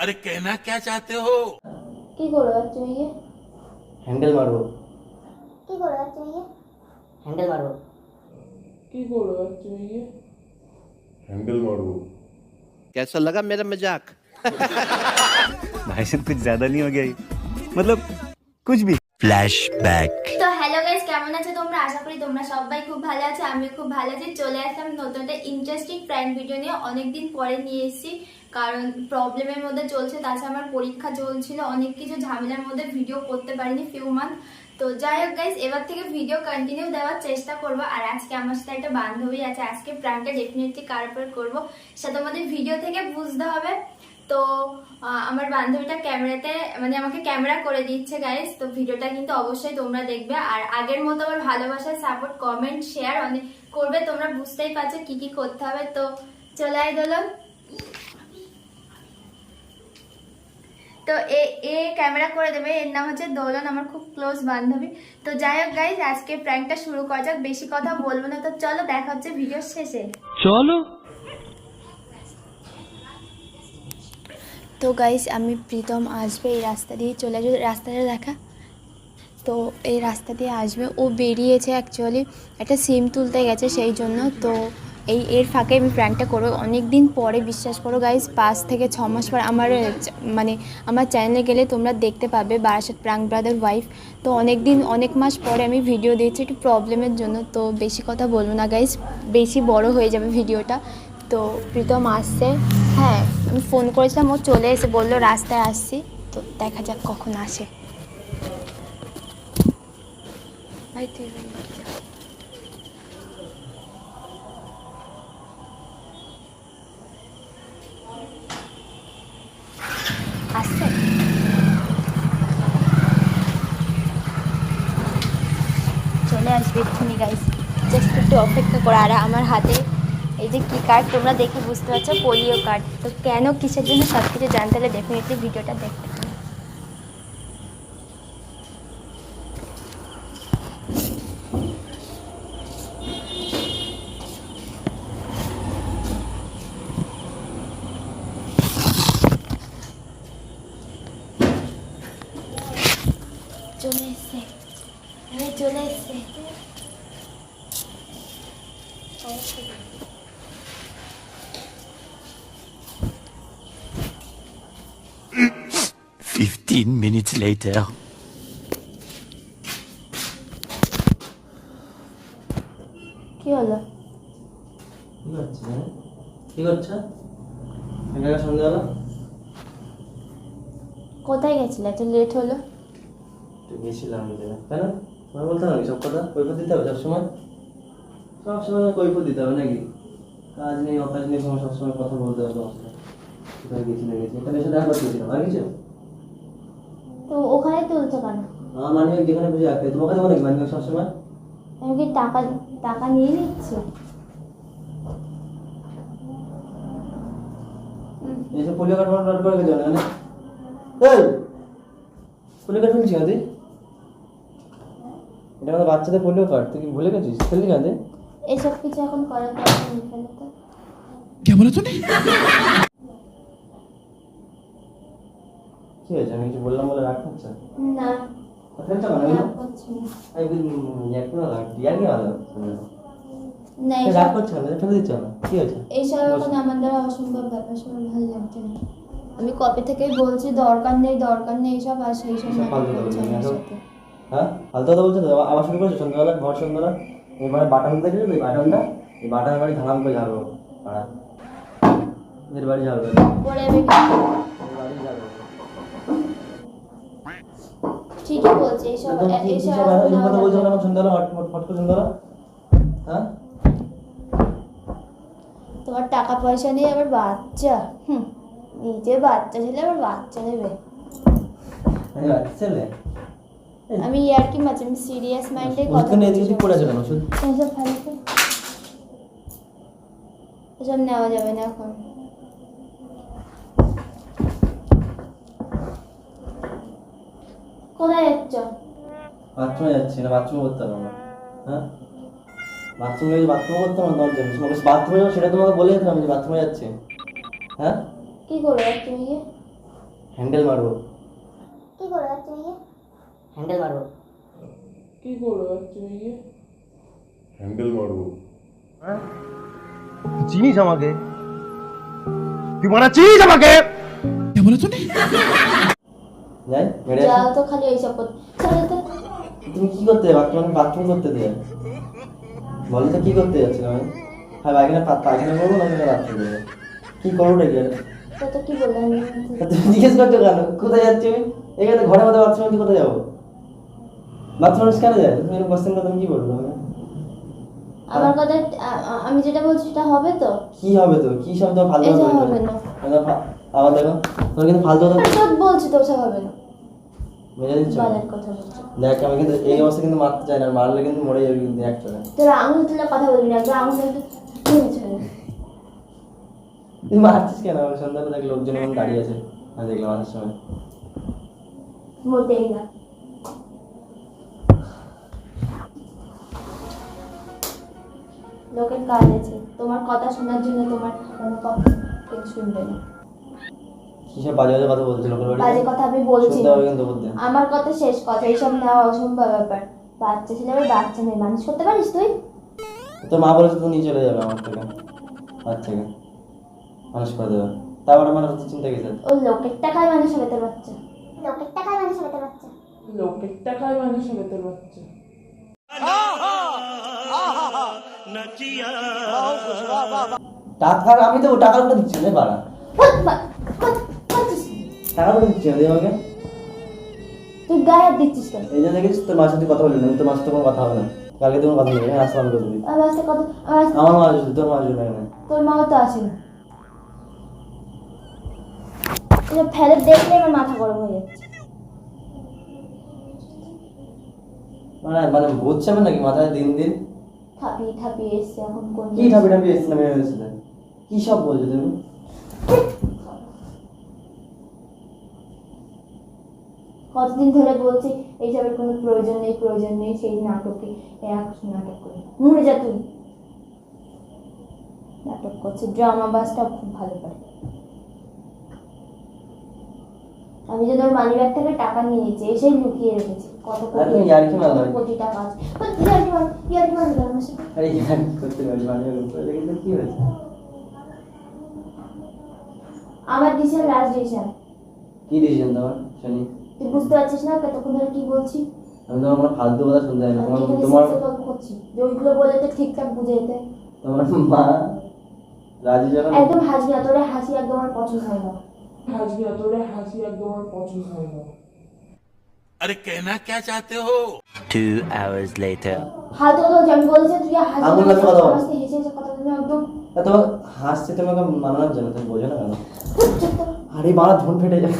अरे कहना क्या चाहते हो? কি করে যাচ্ছে ইয়ে হ্যান্ডেল মারবো। কি করে যাচ্ছে ইয়ে হ্যান্ডেল মারবো। हैंडल मारो। कैसा लगा मेरा मजाक? भाई साहब कुछ ज्यादा नहीं हो गया ये? मतलब कुछ भी। फ्लैशबैक। তো হ্যালো গাইস, কেমন আছো তোমরা? আশা করি তোমরা সবাই খুব ভালো আছো। আমি খুব ভালো আছি। চলে আসলাম নতুন একটা ইন্টারেস্টিং প্র্যাঙ্ক ভিডিও নিয়ে। অনেকদিন পরে নিয়ে এসেছি, কারণ প্রবলেমের মধ্যে চলছে। তাছাড়া আমার পরীক্ষা চলছিল, অনেক কিছু ঝামেলার মধ্যে ভিডিও করতে পারিনি ফিউ মান্থ। তো যাই হোক গাইস, এবার থেকে ভিডিও কন্টিনিউ দেওয়ার চেষ্টা করবো। আর আজকে আমার সাথে একটা বান্ধবী আছে। আজকে প্র্যাঙ্কটা ডেফিনেটলি কার উপর করবো সেটা তোমাদের ভিডিও থেকে বুঝতে হবে। তো আমার বান্ধবীটা ক্যামেরাতে মানে আমাকে ক্যামেরা করে দিচ্ছে গাইস। তো ভিডিওটা কিন্তু অবশ্যই তোমরা দেখবে। আর আগের মতো আমার ভালোবাসার সাপোর্ট, কমেন্ট, শেয়ার অনেক করবে। তোমরা বুঝতেই পারছো কি কি করতে হবে। তো চলে আয় দোলন। তো এ ক্যামেরা করে দেবে। এর নাম হচ্ছে দোলন, আমার খুব ক্লোজ বান্ধবী। তো যাই হোক গাইস, আজকে প্র্যাঙ্কটা শুরু করা যাক। বেশি কথা বলবো না, তো চলো দেখা হচ্ছে ভিডিওর শেষে। चलो। তো গাইস, আমি প্রীতম আসবে এই রাস্তা দিয়ে, চলে যাবে। রাস্তাটা দেখা, তো এই রাস্তা দিয়ে আসবে। ও বেরিয়েছে অ্যাকচুয়ালি একটা সিম তুলতে গেছে, সেই জন্য। তো এর ফাঁকে আমি প্র্যাঙ্কটা করবো অনেক দিন পরে, বিশ্বাস করো গাইস। 5 থেকে 6 মাস পর আমার মানে আমার চ্যানেলে গেলে তোমরা দেখতে পাবে বারাসাত প্র্যাঙ্ক ব্রাদার ওয়াইফ। তো অনেক মাস পরে আমি ভিডিও দিচ্ছি একটু প্রবলেমের জন্য। তো বেশি কথা বলবো না গাইস, বেশি বড় হয়ে যাবে ভিডিওটা। তো প্রীতম আসছে, হ্যাঁ আমি ফোন করেছিলাম, ও চলে এসে বললো রাস্তায় আসছি। তো দেখা যাক কখন আসে। ভাই তুই আসছে, চলে আসবে এক্ষুনি গাইস। জাস্ট একটু অপেক্ষা করো। আর আমার হাতে এই যে কি কার্ড, তোমরা দেখে বুঝতে পারছো, পোলিও কার্ড। তো কেন কিসের জন্য সব কিছু জানতে হলে ডেফিনেটলি ভিডিওটা দেখতে হবে। চলে এসছে, আরে চলে এসছে। 15 minutes later. কি হলো? কি করছে? কি করছো? এখানে সন্ধ্যাবেলা কোথায় গেছিলে? এত লেট হলো। একটু গেছিলাম বুঝলে। কেন তোমার বলতে হবে সব কথা কৈফত দিতে হবে সবসময়? সবসময় কৈফত দিতে হবে নাকি? কাজ নেই, অকাজ নেই, তোমার সবসময় কথা বলতে হবে তোমার সাথে। কোথায় গেছি না গেছি, এখানে এসে দেখা করতে গেছিলাম। আর কিছু? তো ওখানে তুলছো কেন? মানে যেখানে বুঝে রাখতে তোমাকে দেবো নাকি মানে সবসময়? আমি কি টাকা টাকা নিয়ে নিচ্ছি? এইসব পোলিও কার্ড ফার্ড করে গেছো না? এই পোলিও কার্ড ফেলছি না তুই? এটা আমাদের বাচ্চাদের পোলিও কার্ড, তুই কি ভুলে গেছিস? ফেললি কেন তুই? এসব কিছু এখন করার দরকার নেই, ফেলে তো। क्या बोला तूने? কি হয়েছে? আমি কিছু বললাম বলে রাগ করছো? না, ফেলছো কেন? রাগ করছি না। একটু না রাগ, ইয়ার কি ভালো? না, রাগ করছো না, ফেলে দিচ্ছ না, কি হয়েছে? এইসব এখন আমার দ্বারা অসম্ভব ব্যাপার, সব ভালো লাগছে না। আমি কবে থেকেই বলছি দরকার নেই এইসব, আর সেই সব এসব ফালতু নাটক কথা করছে বলছো, আমার এসব- সাথে। হ্যাঁ ফালতু কথা বলছো তো? আবার শুরু করছো সন্ধ্যাবেলা, ভর সন্ধ্যাবেলা। এবারে বাটাম দেখেছো তো? এই বাটামটা, এই বাটামের বাড়ি ধারাম করে ঝাড়বো। পাড়া এদের বাড়ি ঝাড়বে, পরে আমি এদের বাড়ি ঝাড়বে। ঠিকই বলছি, এইসব একদম কি এইসব সব এরকম কথা বলছো না? সন্ধ্যাবেলা হট করে সন্ধ্যাবেলা, হ্যাঁ? তোমার টাকা পয়সা নেই, আবার বাচ্চা। নিজে বাচ্চা ছেলে আবার বাচ্চা নেবে। এই বাচ্চা ছেলে আমি ইয়ার কি মাঝে আমি সিরিয়াস মাইন্ডে কথা ওষুধ নিয়ে এদিকে পড়ে আছে কেন? ওষুধ এসব ফালতু, এসব নেওয়া যাবে না এখন। কোথায় যাচ্ছ? বাথরুমে যাচ্ছি না, বাথরুমে করতে হবে না। হ্যাঁ বাথরুমে বাথরুমে করতে হবে না, দরজা তোমাকে বাথরুমে যাবো সেটা তোমাকে বলে দিতাম যে বাথরুমে যাচ্ছি। হ্যাঁ কি করবে তুমি? হ্যান্ডেল মারবো। কি করে যাচ্ছে ইয়ে? হ্যান্ডেল মারবো। হ্যান্ডেল মারবো। চিনিস আমাকে? তুই মারা চিনিস আমাকে? क्या बोला तूने যাই মেরে যাও আসি। তো খালি এইসব করতে চলো তো। তুমি কি করতে বাথরুম করতে দিয়ে বলো তো কি করতে যাচ্ছিল আমি? হ্যাঁ পায়খানা করবো না বাথরুম করবো, কি করবো নাকি? তো তো কি বললাম? তুমি জিজ্ঞেস করছো কেন কোথায় যাচ্ছি আমি? এখানে ঘরের মধ্যে বাথরুম কি কোথায় যাবো? বাথরুম কেন যায়? তুমি এরকম কোশ্চেন কথা কি বলবো? আমার কথা আমি যেটা বলছি সেটা হবে তো? কি হবে তো? কি শব্দ ফালতু এটা কথা হবে বলছো? না। আবার দেখো তোমার কিন্তু ফালতু কথা আর তো বলছি তো ওসব হবে না। মেরে দিচ্ছ। বালের কথা বলছো। দেখ আমি কিন্তু এই অবস্থা কিন্তু মারতে চাই না, মারলে কিন্তু মরে যাবে কিন্তু একটা। তোরা আঙুল তুলে কথা বলবি না, তোরা আঙুল তুলে ছেড়ে। তুই মারছিস কেন? আমি সন্ধ্যাবেলা দেখ লোকজন এখন দাঁড়িয়ে আছে, আমি দেখলাম আসার সময়। মোটেই না। লোকের কাজ আছে, তোমার কথা শোনার জন্য তোমার কোনো কথা কেউ শুনবে না। কিসব বাজে বাজে কথা বলছিল লোকের বাজে বাড়িতে? কথা আমি বলছি শুনতে না। হবে কিন্তু বলতে। আমার কথা শেষ কথা, এইসব নেওয়া অসম্ভব ব্যাপার। বাচ্চা ছেলে আবার বাচ্চা নেই, মানুষ করতে পারিস তুই? তোর মা বলেছে তো নিয়ে চলে যাবে আমার থেকে, বাচ্চাকে মানুষ করে দেবে। তারপরে মানে হচ্ছে চিন্তা গেছে। ও লোকের টাকায় মানুষ হবে তোর বাচ্চা। লোকের টাকায় মানুষ হবে তোর বাচ্চা। লোকের টাকায় মানুষ হবে তোর বাচ্চা। টাকা আমি তো টাকার উপরে দিচ্ছি না বাড়া, টাকার উপরে দিচ্ছি না দিয়ে আমাকে। তুই গায়ে হাত দিচ্ছিস কেন? এই জন্য দেখেছিস তোর মার সাথে কথা বললি না, তোর মার সাথে কোনো কথা হবে না, কালকে তুমি কথা বলবি, আসলাম করে দিবি। আমার সাথে কথা আমার মা আসবে, তোর মা আসবে না। তোর মাও তো আসে না। এটা ফেলে দেখলে আমার মাথা গরম হয়ে যাচ্ছে। মানে বুঝছে না নাকি মাথায় দিন দিন? থাপিয়ে থাপিয়ে এসছে এখন কোন কি ঠাপি ঠাপি এসছে না মেয়ে এসেছে? কি সব বলছো তুমি? কতদিন ধরে বলছি এইসবের কোনো প্রয়োজন নেই, সেই নাটকে এক নাটক করে মরে যা তুই। নাটক করছে, ড্রামা বাসটা খুব ভালো করে। আমি যে তোর মানি ব্যাগ থেকে টাকা নিয়ে নিয়েছি, এসে লুকিয়ে রেখেছি কত আর তুমি ইয়ার্কি মারো না। কোটি টাকা আছে। ইয়ার্কি মারবি আমার সাথে? আরে করতে পারি মানে কিন্তু কি হয়েছে? আমার ডিসিশন লাস্ট ডিসিশন। কি ডিসিশন তোমার শুনি? তুই বুঝতে পারছিস না কতক্ষণ ধরে কি বলছি? আমি তোমার কোনো ফালতু কথা শুনতে চাই না। আমি এখানে তোমার সিক্সে গল্প করছি যে ওইগুলো বলে তো ঠিকঠাক বুঝে যেতে। তোমার মা রাজি যখন একদম হাসি না, তোর হাসি একদম আমার পছন্দ হয় না। হাসি না, তোর হাসি একদম আমার পছন্দ হয় না। अरे कहना क्या चाहते हो 2 hours later. হাত তো আমি বলছি তুই হাসি না, আঙুল লাগিয়ে কথা বল। হাসি হেসে হেসে কথা বলবি একদম। তোমার হাসছে তোমাকে মানানোর জন্য, তুমি বোঝো না কেন? চুপ কর। আরে বাড়া ধন ফেটে যায়।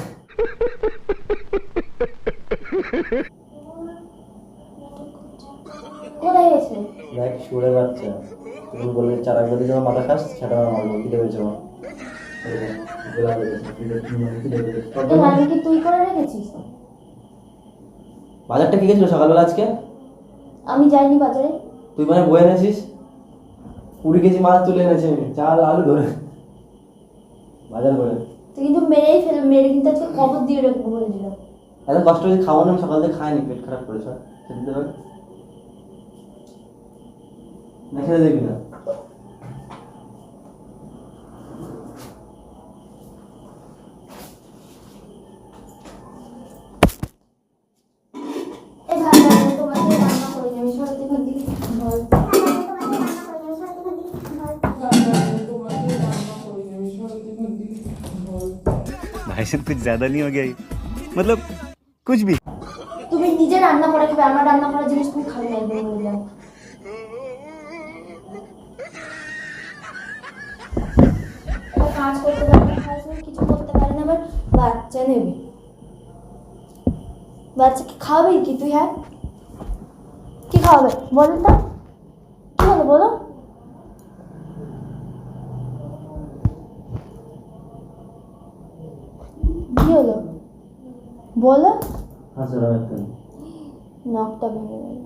কোথায় গেছে? দেখ শুয়ে বাচ্চা, তুমি বললে চার আগে যদি মাথা খাস সেটা আমার মারবো, কি দেবে তোমার? তোর রান্না কি তুই করে রেখেছিস? বাজারটা কি গেছিল সকালবেলা আজকে? আমি যাইনি বাজারে। তুই মানে বয়ে এনেছিস 20 কেজি মাছ তুলে এনেছি আমি, চাল আলু ধরে বাজার করে। তুই কিন্তু মেরে কিন্তু আজকে কবর দিয়ে রাখবো বলে দিলাম। এত কষ্ট করে খাওয়া না, আমি সকাল থেকে খাইনি, পেট খারাপ করেছ। খেতে দেবে না? খেতে দেখবি না? এই ভাই তোমাকে রান্না করে আমি সরাতে এখান থেকে বল। তোমাকে রান্না করে আমি সরাতে এখান থেকে বল। भाई साहब कुछ ज्यादा नहीं हो गया ये? मतलब कुछ भी। তুমি নিজে রান্না করে খাবে, আমার রান্না করা জিনিস তুমি খাবে না একদম বলে দিলাম। ও কাজ করতে পারে না, হাজবেন্ড কিছু করতে পারে না, আবার বাচ্চা নেবে। বাচ্চাকে খাওয়াবে কি তুই? হ্যাঁ কি খাওয়াবে বলো তো, কি হলো বলো? কি হলো বলো? হাসে রাখ কেন? নখটা ভেঙে গেল।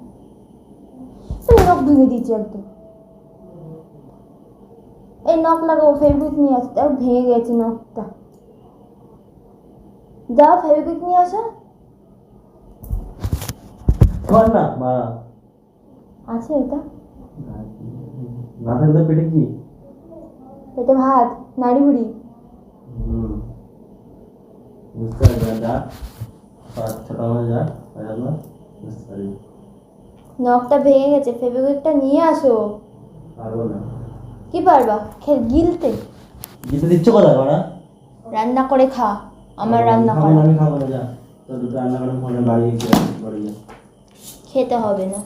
নখ ভেঙে দিচ্ছি একদম। এই নখ লাগাবো, ফেব্রিক নিয়ে আসতে, আর ভেঙে গেছে নখটা। যাও ফেভিকুইক নিয়ে আসো। কর না বাড়া, আছে ওটা? না থাকলে পেটে কি? পেটে ভাত, নাড়ি ভুড়ি। বুঝতে পারবি যা, 5-6টা মাস যা, না বুঝতে পারবি। নখটা ভেঙে গেছে, ফেভিকুইকটা নিয়ে আসো। পারবো না। কি পারবা? গিলতে? দিতে দিচ্ছ কোথায় বাড়া? রান্না করে খা, আমার রান্না খাবো করা। না, আমি খাবো না, যা তোর দুটো রান্না করে ফোনে বাড়ি গিয়ে বাড়ি যা। খেতে হবে না।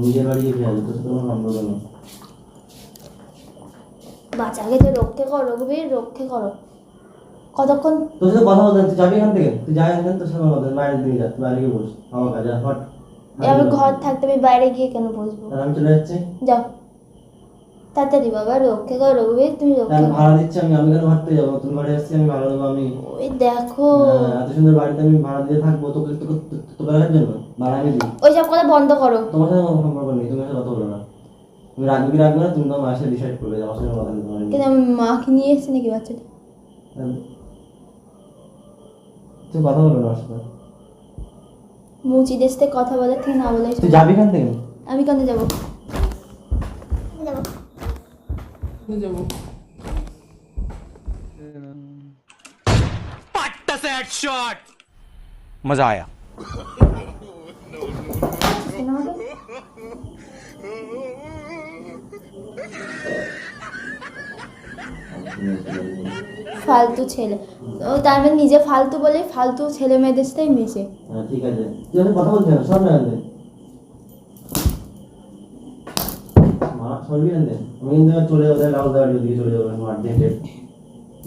নিজের বাড়ি গিয়ে খেয়ে তোর সাথে কোনো সম্পর্ক নেই। বাচ্চাকে তো রক্ষে করো রঘুবীর, রক্ষে করো। কতক্ষণ? তোর সাথে কথা বলতে তুই যাবি এখান থেকে, তুই যা এখান থেকে, তোর সাথে কথা বাইরে দিয়ে যা, তুই বাইরে গিয়ে বস আমার কাছে হট। আমি ঘর থাকতে আমি বাইরে গিয়ে কেন বসবো? তাহলে আমি চলে যাচ্ছি। যাও তাড়াতাড়ি বাবা, রক্ষে করো রঘুবীর, তুমি রক্ষে তাহলে করো। ভাড়া দিচ্ছি আমি, আমি কেন ভাড়তে যাবো? তুমি বাড়ি আসছি, আমি ভাড়া দেবো আমি। ওই দেখো, এত সুন্দর বাড়িতে আমি ভাড়া দিয়ে থাকবো, তোকে তোকে রাখার জন্য ভাড়া আমি দিই। ওইসব কথা বন্ধ করো। তোমার সাথে কোনো সম্পর্ক নেই, তুমি সাথে কথা বলো না। তুমি রাখবে কি রাখবে না, তুমি তো মাসে ডিসাইড করবে, আমার সঙ্গে কথা বলতে পারবে। কিন্তু আমি মাকে নিয়ে এসেছি নাকি বাচ্চাটা? তুই কথা বলো না আমার সাথে। মুচিদের সাথে কথা বলার থেকে না বলে। তুই যাবি এখান থেকে? আমি কেন যাবো? যাবো। मजा आया। ফালতু ছেলে, ও তার মানে নিজে ফালতু বলে ফালতু ছেলে মেয়েদের সাথেই মেশে। হ্যাঁ ঠিক আছে, তুই আমি কথা বলছি না, সব না আনবে মা সরবি আনবে। আমি কিন্তু এবার চলে যাবো, রাহুল দাঁড়িয়ে ওদিকে চলে যাবো, মাঠ দিয়ে হেঁটে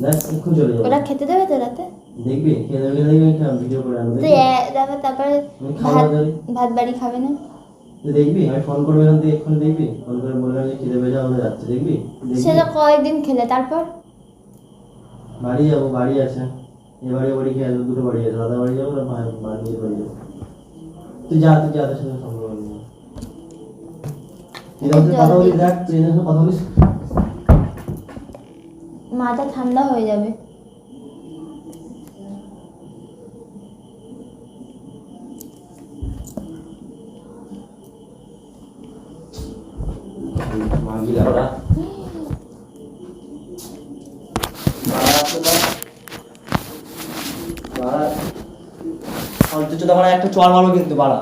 দেখ এক্ষুনি চলে যাবো। ওরা খেতে দেবে তো রাতে? দেখবি খেয়ে দেবে, দেখবি ভিডিও করে আনবো। তো দেখো তারপরে আমি খাওয়া ভাত দাওয়া ভাত বাড়ি খাবে না? তুই দেখবি, আমি ফোন করবো এখান থেকে, এক্ষুনি দেখবি, ফোন করে বললাম যে খিদে পেয়েছে আমরা যাচ্ছি, দেখবি সে তো কয়েকদিন খেলে, তারপর বাড়ি যাবো, বাড়ি আছে এ বাড়ি বাড়ি খেয়ে আসবো, দুটো বাড়ি আছে, দাদা বাড়ি যাবো না বাড়ি বাড়ি যাবো। তুই যা, তুই যা, তোর সাথে সম্পর্ক নেই। তুই যখন কথা বলিস দেখ, তুই এদের সাথে কথা বলিস মাথা ঠান্ডা হয়ে যাবে। মাগিলা ওরা একটা চর মারো কিন্তু বাড়া।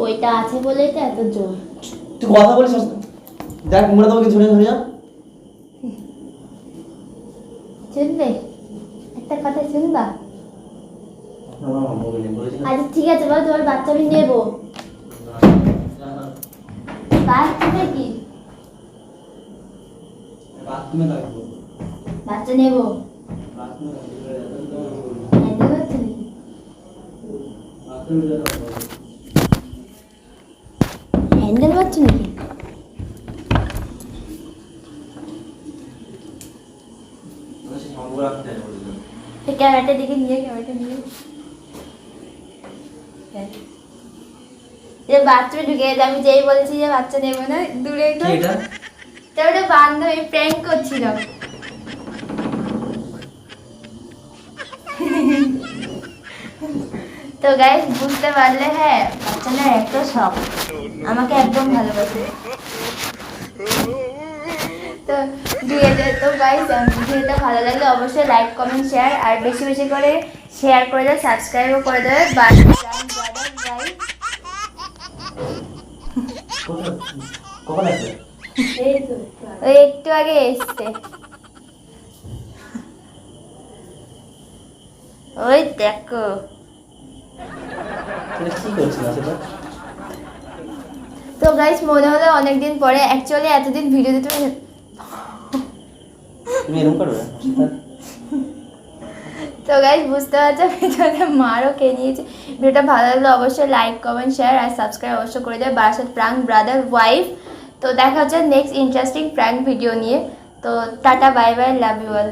ওইটা আছে বলেই তো এত জোর। তুই কথা বলিস দেখ, মুড়ে তোমাকে ঝুড়ে ধরে যা। শুনবে একটা কথা, শুনবা? আচ্ছা ঠিক আছে বল, তোমার বাচ্চা আমি নেবো। বাচ্চা কি? বাচ্চা নেবো। হ্যান্ডেল হচ্ছে নাকি? হ্যান্ডেল হচ্ছে নাকি? ক্যামেরাটা দিকে নিয়ে, ক্যামেরাটা নিয়ে বাথরুমে ঢুকে গেছে। আমি যেই বলেছি যে বাচ্চা নেবো না, দূরে একটু তারপরে বান্ধবী প্র্যাঙ্ক করছিল। তো গাইস বুঝতে পারলে, হ্যাঁ বাচ্চা না একটা শখ, আমাকে একদম ভালোবাসে। তো তো গাইস ভিডিওটা ভালো লাগলে অবশ্যই লাইক কমেন্ট শেয়ার, আর বেশি বেশি করে শেয়ার করে দেবে, সাবস্ক্রাইবও করে দেবে। ওই একটু আগে এসছে, ওই দেখো। তো গাইস মনে হলো অনেকদিন পরে, অ্যাকচুয়ালি এতদিন ভিডিও দিতে তো গাইস বুঝতে পারছো ভিডিওতে মারও খেয়ে নিয়েছে। ভিডিওটা ভালো লাগলে অবশ্যই লাইক কমেন্ট শেয়ার আর সাবস্ক্রাইব অবশ্যই করে দেবে। Barasat prank brother wife. তো দেখা হচ্ছে নেক্সট ইন্টারেস্টিং প্র্যাঙ্ক ভিডিও নিয়ে। তো tata, bye bye, love you all.